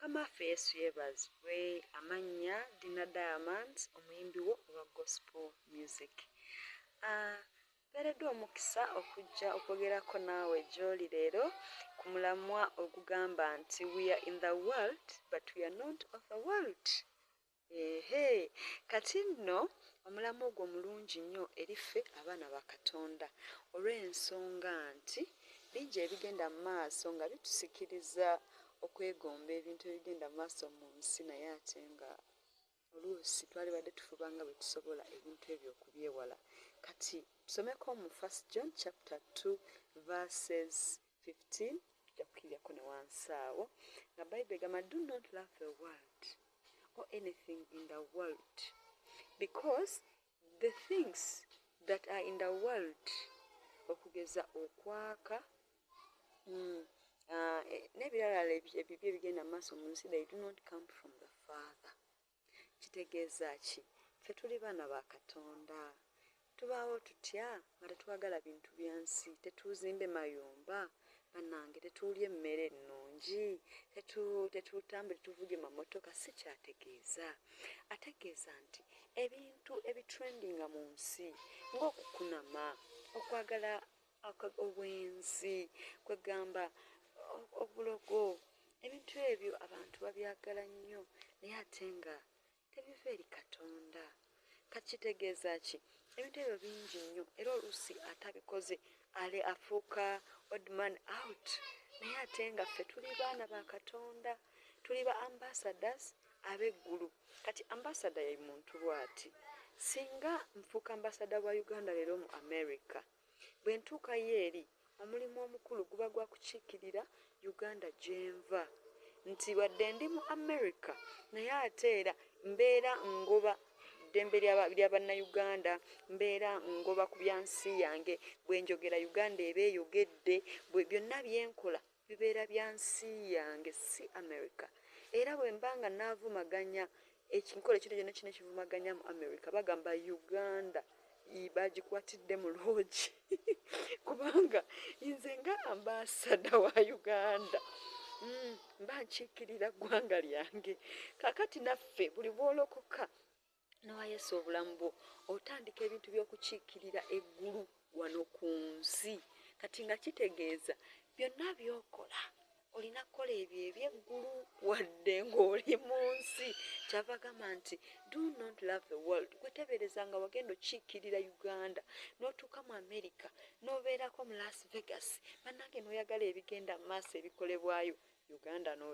Mukama Yesu yeebazibwe. Amannya Dina omuyimbi wo owa gospel music. Mpeereddwa omukisa okujja okwogerako naawe gy'oli leero ku mulamwa ogugamba nti we are in the world but we are not of the world. Kati nno omulamu ogwo mulungi nnyo eri ffe abaana ba Katonda olw'ensonga nti bingi ebigenda mu maaso nga bitusikiriza okwegomba ebintu ebigenda mu maaso mu nsi, naye ate nga oluusi twalibadde tufuba nga bwe tusobola ebintu ebyo okubyewala. Kati tusomeko mu 1 John chapter 2 verses 15 tujja kukiryako ne wansi awo nga Bible egamba do not love the world or anything in the world, because the things that are in the world, okugeza okwaka n'ebirala ebibi ebigenda mu maaso mu nsi, they do not come from the Father. Kitegeeza ki? Ffe tuli baana ba Katonda, tubaawo tutya nga tetwagala bintu bya nsi, tetuuzimbe mayumba bannange, tetuulya emmere ennungi, tetutambule tuvuge mamotoka. Si kyategeeza. Ategeeza nti ebintu ebitrendinga mu nsi ng'okukunama, okwagala obwenzi, kwegamba obulogo, ebintu ebyo abantu babyagala nnyo naye ate nga tebiva eri Katonda. Kakitegeeza ki? Ebintu ebyo bingi nnyo era oluusi atabikoze afuuka odd man out, naye ate nga ffe tuli baana ba Katonda, tuli ba ambassadors ab'eggulu. Kati ambassador ye muntu bw'ati: singa nfuuka ambassador wa Uganda leero mu America, bwe ntuukayo eri omulimu omukulu guba gwa kukiikirira Uganda gyenva, nti wadde ndi mu America naye ate era mbeera ngoba ddembe lya bannayuganda, mbeera ngoba ku bya nsi yange. Bwe njogera Uganda eba eyogedde, byonna byenkola bibeera bya nsi yange, si America. Era bwe mba nga naavumaganya ekinkola ekiro gyonna kino ekivumaganya mu America, bagamba Uganda bagikwatidde mu loogi kubanga nze nga ambasada wa Uganda mba nkiikirira ggwanga lyange. Kaakati naffe buli bw'olokoka n'owayeesa obulamu bwo otandika ebintu by'okukiikirira eggulu wano ku nsi. Kati nga kitegeeza byonna by'okola olina kukola ebyo eby'eggulu wadde ng'oli mu nsi. Kyava gamba nti do not love the world. Gwetebereza nga wagenda okiikirira Uganda n'otuuka mu America n'obeerako mu Las Vegas, bannange n'oyagala ebigenda mu maaso ebikolebwayo Uganda